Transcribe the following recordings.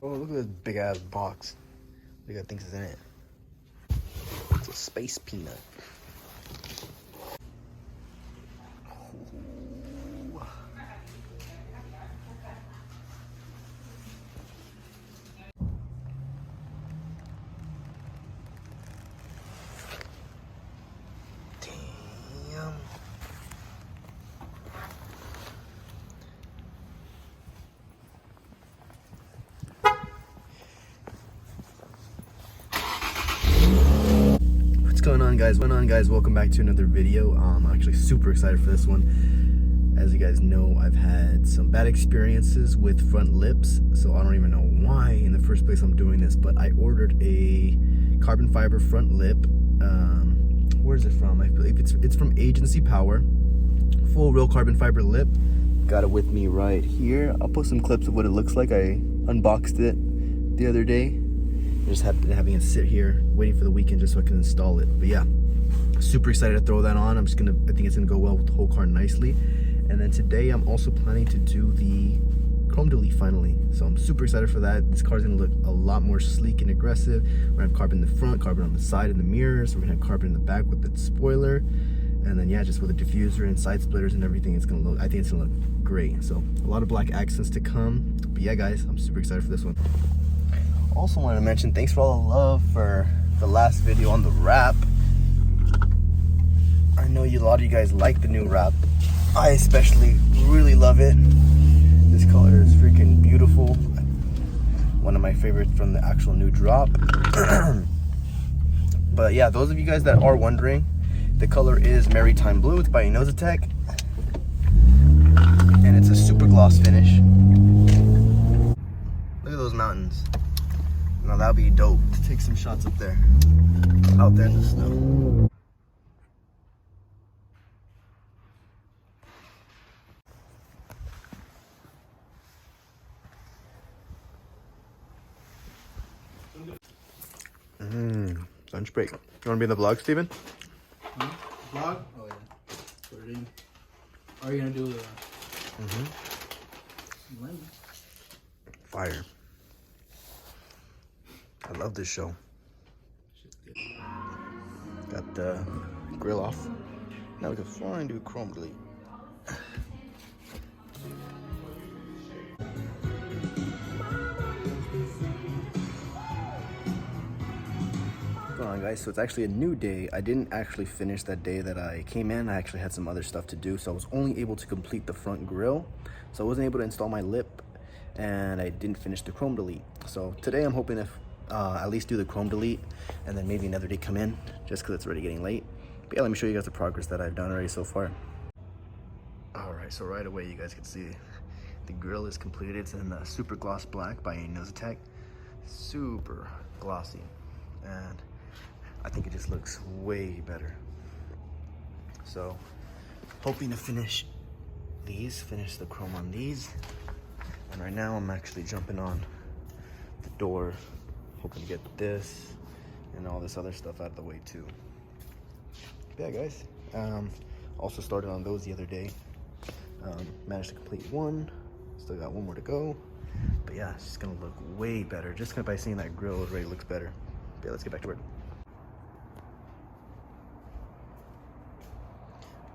Oh, look at this big ass box. Look at things is in it. It's a space peanut. Ooh. Damn. What's going on, guys? Welcome back to another video. I'm actually super excited for this one. As you guys know, I've had some bad experiences with front lips, so I don't even know why in the first place I'm doing this, but I ordered a carbon fiber front lip. Where is it from? I believe it's from Agency Power. Full real carbon fiber lip. Got it with me right here. I'll post some clips of what it looks like. I unboxed it the other day. Just having it sit here, waiting for the weekend just so I can install it. But yeah, super excited to throw that on. I think it's gonna go well with the whole car nicely. And then today I'm also planning to do the chrome delete finally. So I'm super excited for that. This car's gonna look a lot more sleek and aggressive. We're gonna have carbon in the front, carbon on the side in the mirrors. We're gonna have carbon in the back with the spoiler. And then yeah, just with the diffuser and side splitters and everything, I think it's gonna look great. So a lot of black accents to come. But yeah, guys, I'm super excited for this one. Also wanted to mention, thanks for all the love for the last video on the wrap. I know a lot of you guys like the new wrap. I especially really love it. This color is freaking beautiful. One of my favorites from the actual new drop. But yeah, those of you guys that are wondering, the color is Maritime Blue. It's by Inozatech. And it's a super gloss finish. Look at those mountains. Now that'll be dope to take some shots up there, out there in the snow. Lunch break. You want to be in the vlog, Steven? Vlog? Oh yeah. Put it in. Are you gonna do the? Fire. I love this show. Got the grill off. Now we can finally do chrome delete. What's going on, guys? So it's actually a new day. I didn't actually finish that day that I came in. I actually had some other stuff to do, so I was only able to complete the front grill. So I wasn't able to install my lip, and I didn't finish the chrome delete. So today I'm hoping if at least do the chrome delete, and then maybe another day come in, just because it's already getting late. But yeah, let me show you guys the progress that I've done already so far. All right, so right away you guys can see the grill is completed. It's in the super gloss black by Inozatech. Super glossy, and I think it just looks way better. So hoping to finish the chrome on these, and right now I'm actually jumping on the door, hoping to get this and all this other stuff out of the way too. Yeah, guys, also started on those the other day. Managed to complete one, still got one more to go. But yeah, it's just gonna look way better just by seeing that grill. It already looks better. But yeah, let's get back to work.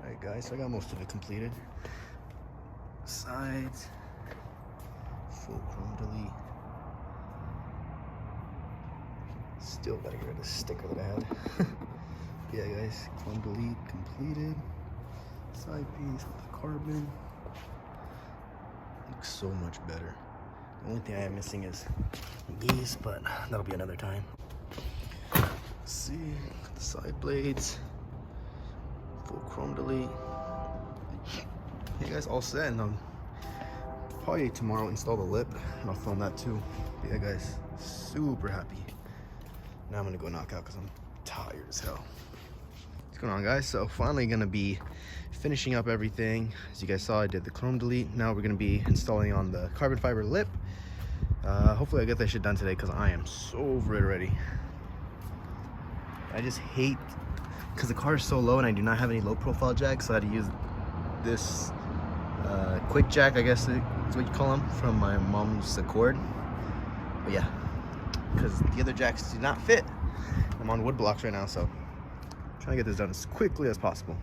All right, guys, so I got most of it completed. Sides, full chrome delete. Still gotta get rid of the sticker that I had. Yeah, guys, chrome delete completed. Side piece with the carbon. Looks so much better. The only thing I am missing is these, but that'll be another time. Let's see, the side blades, full chrome delete. Hey guys, all set, and probably tomorrow install the lip, and I'll film that too. But yeah, guys, super happy. Now I'm gonna go knock out because I'm tired as hell. What's going on, guys? So finally gonna be finishing up everything. As you guys saw, I did the chrome delete. Now we're gonna be installing on the carbon fiber lip. Hopefully I get that shit done today because I am so over it already. I just hate, because the car is so low and I do not have any low profile jacks, so I had to use this quick jack, I guess is what you call them, from my mom's Accord. But yeah, because the other jacks do not fit. I'm on wood blocks right now, so I'm trying to get this done as quickly as possible.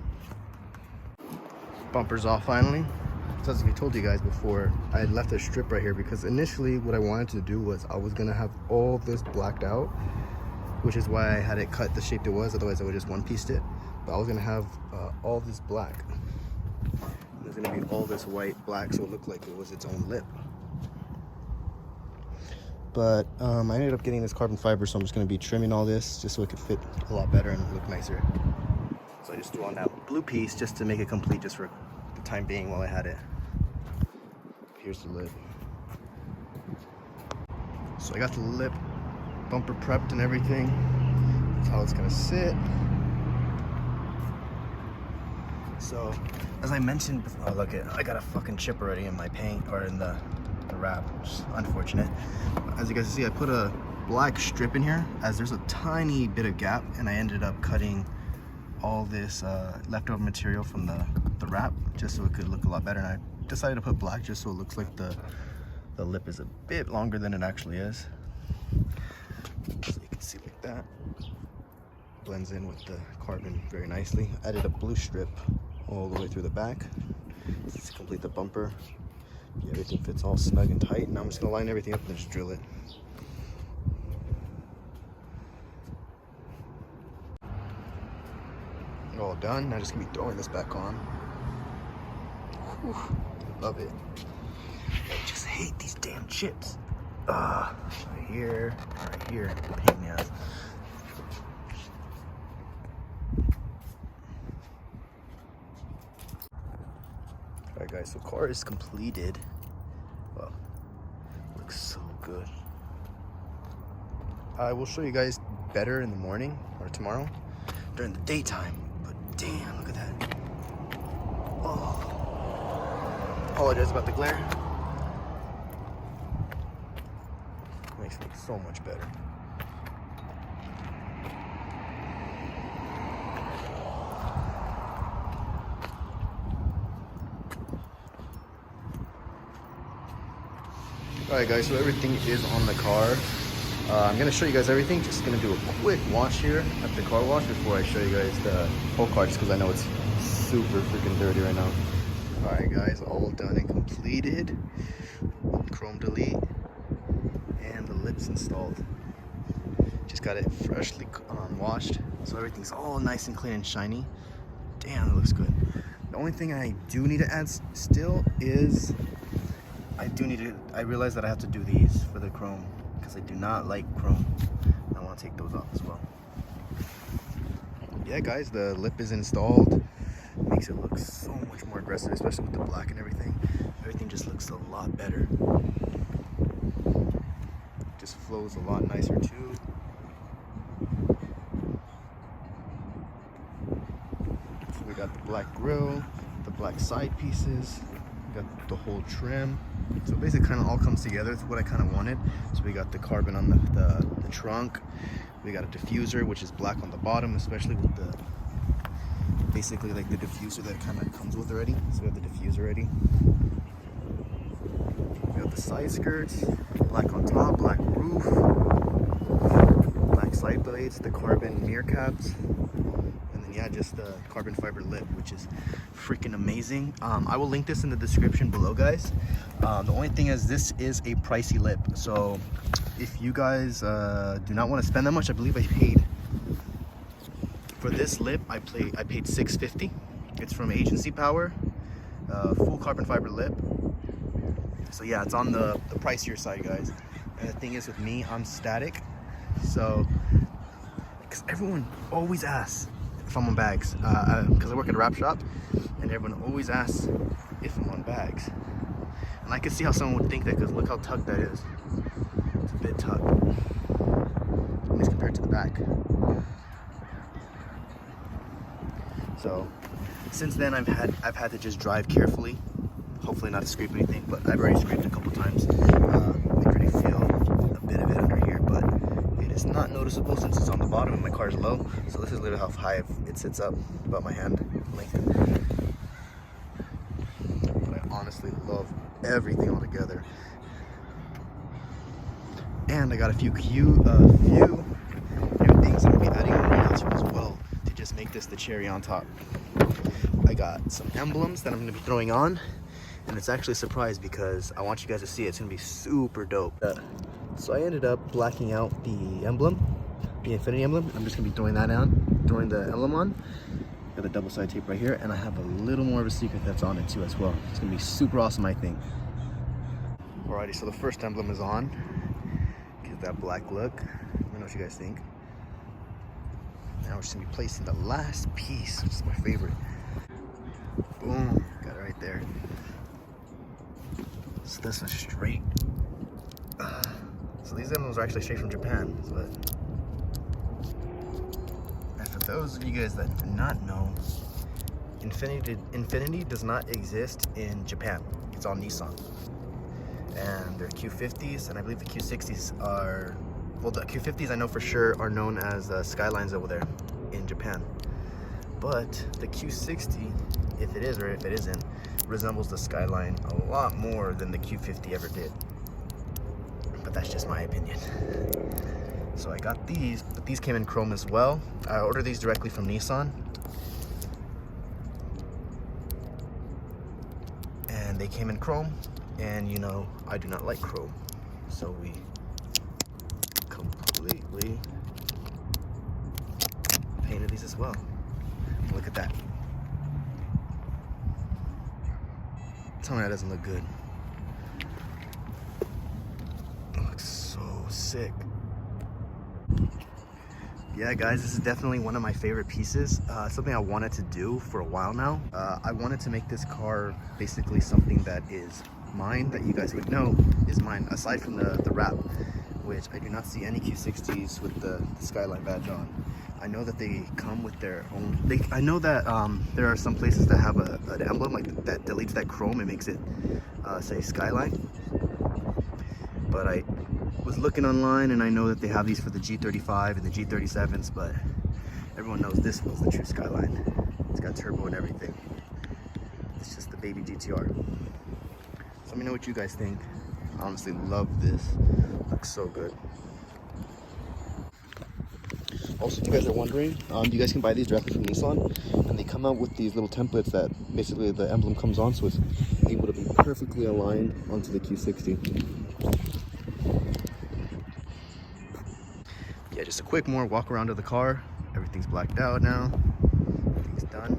Bumper's off finally. So as I told you guys before, I had left a strip right here because initially what I wanted to do was I was gonna have all this blacked out, which is why I had it cut the shape it was. Otherwise I would just one-pieced it. But I was gonna have all this black. There's gonna be all this white black, so it looked like it was its own lip. But I ended up getting this carbon fiber, so I'm just gonna be trimming all this just so it could fit a lot better and look nicer. So I just threw on that blue piece just to make it complete, just for the time being while I had it. Here's the lip. So I got the lip bumper prepped and everything. That's how it's gonna sit. So as I mentioned before, oh, look, I got a fucking chip already in my paint, or in the wrap, which is unfortunate. As you guys see, I put a black strip in here as there's a tiny bit of gap, and I ended up cutting all this leftover material from the wrap just so it could look a lot better. And I decided to put black just so it looks like the lip is a bit longer than it actually is. So you can see like that. Blends in with the carbon very nicely. Added a blue strip all the way through the back to complete the bumper. Yeah, everything fits all snug and tight. Now I'm just gonna line everything up and then just drill it. All done. Now just gonna be throwing this back on. Whew, love it. I just hate these damn chips. Right here, right here. Pain in the ass. Alright guys, so car is completed. Well, looks so good. I will show you guys better in the morning or tomorrow during the daytime. But damn, look at that. Oh. Apologize about the glare. Makes it look so much better. Alright guys, so everything is on the car. I'm going to show you guys everything. Just going to do a quick wash here at the car wash before I show you guys the whole car, just because I know it's super freaking dirty right now. Alright guys, all done and completed. Chrome delete. And the lips installed. Just got it freshly washed. So everything's all nice and clean and shiny. Damn, it looks good. The only thing I do need to add still is I realize that I have to do these for the chrome because I do not like chrome. I want to take those off as well. Yeah guys, the lip is installed. Makes it look so much more aggressive, especially with the black and everything. Everything just looks a lot better. Just flows a lot nicer too. So we got the black grille, the black side pieces, we got the whole trim. So basically kind of all comes together. It's what I kind of wanted. So we got the carbon on the trunk. We got a diffuser, which is black on the bottom, especially with the, basically like the diffuser that kind of comes with already. So we have the diffuser already. We got the side skirts, black on top, black roof, black side blades, the carbon mirror caps, and then yeah, just the carbon fiber lip, which is freaking amazing. I will link this in the description below, guys. The only thing is this is a pricey lip, so if you guys do not want to spend that much, I believe I paid for this lip, I paid $6.50. It's from Agency Power, full carbon fiber lip. So yeah, it's on the pricier side, guys. And the thing is with me, I'm static, so because everyone always asks if I'm on bags, because I work at a wrap shop, and everyone always asks if I'm on bags. And I can see how someone would think that, because look how tucked that is. It's a bit tucked, at least compared to the back. So since then I've had to just drive carefully, hopefully not to scrape anything, but I've already scraped a couple times. I already feel a bit of it under here, but it is not noticeable since it's on the bottom and my car is low. So this is literally how high it sits up, about my hand length. But I honestly love everything all together. And I got a few new things I'm gonna be adding on right now too as well to just make this the cherry on top. I got some emblems that I'm gonna be throwing on, and it's actually a surprise because I want you guys to see it. It's gonna be super dope. So I ended up blacking out the emblem, the infinity emblem. I'm just gonna be throwing that on, throwing the emblem on. Got the double side tape right here, and I have a little more of a secret that's on it too as well. It's gonna be super awesome, I think. Alrighty, so the first emblem is on. Get that black look. Let me know what you guys think. Now we're just gonna be placing the last piece, which is my favorite. Boom, got it right there. So this one's straight. So these emblems are actually straight from Japan. And for those of you guys that do not know, Infinity does not exist in Japan. It's all Nissan. And they're Q50s, and I believe the Q60s are, well, the Q50s I know for sure are known as Skylines over there in Japan. But the Q60, if it is or if it isn't, resembles the Skyline a lot more than the Q50 ever did. But that's just my opinion. So I got these, but these came in chrome as well. I ordered these directly from Nissan. And they came in chrome. And you know, I do not like chrome. So we completely painted these as well. Look at that. Tell me that doesn't look good. It looks so sick. Yeah guys, this is definitely one of my favorite pieces. Something I wanted to do for a while now. I wanted to make this car basically something that is mine, that you guys would know is mine, aside from the wrap, which I do not see any Q60s with the Skyline badge on. I know that they come with their own, I know that there are some places that have an emblem like that deletes that chrome and makes it say Skyline. But I was looking online and I know that they have these for the G35 and the G37s, but everyone knows this was the true Skyline. It's got turbo and everything. It's just the baby GTR. So let me know what you guys think. I honestly love this. Looks so good. Also, if you guys are wondering, you guys can buy these directly from Nissan, and they come out with these little templates that basically the emblem comes on, so it's able to be perfectly aligned onto the Q60. Yeah, just a quick more walk around of the car. Everything's blacked out now. Everything's done.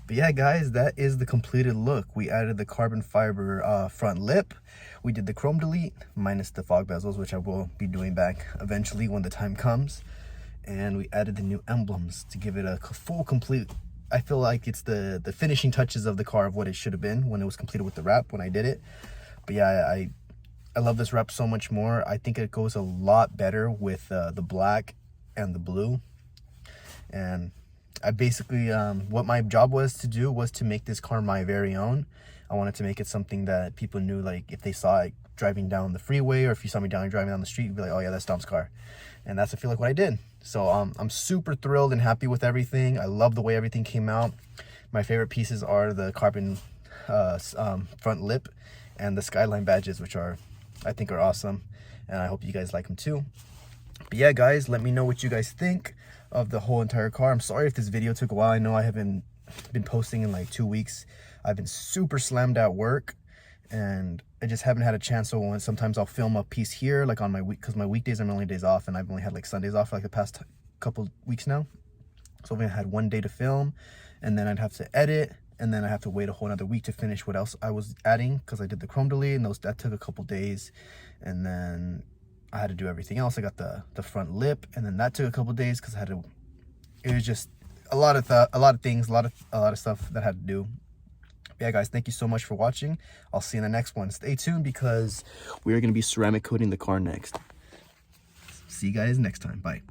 But yeah guys, that is the completed look. We added the carbon fiber front lip. We did the chrome delete minus the fog bezels, which I will be doing back eventually when the time comes. And we added the new emblems to give it a full complete, I feel like it's the finishing touches of the car of what it should have been when it was completed with the wrap when I did it. But yeah, I love this wrap so much more. I think it goes a lot better with the black and the blue. And I basically, what my job was to do was to make this car my very own. I wanted to make it something that people knew, like if they saw it driving down the freeway or if you saw me driving down the street, you'd be like, oh yeah, that's Dom's car. And that's, I feel like, what I did. So I'm super thrilled and happy with everything. I love the way everything came out. My favorite pieces are the carbon front lip and the Skyline badges, which I think are awesome. And I hope you guys like them too. But yeah guys, let me know what you guys think of the whole entire car. I'm sorry if this video took a while. I know I haven't been posting in like 2 weeks. I've been super slammed at work and I just haven't had a chance. So sometimes I'll film a piece here like on my week, because my weekdays are my only days off, and I've only had like Sundays off for like the past couple weeks now. So I've only had 1 day to film, and then I'd have to edit, and then I have to wait a whole another week to finish what else I was adding, because I did the chrome delete and that took a couple days. And then I had to do everything else. I got the front lip, and then that took a couple days because it was just a lot of things, a lot of stuff that I had to do. But yeah guys, thank you so much for watching. I'll see you in the next one. Stay tuned because we are going to be ceramic coating the car next. See you guys next time. Bye.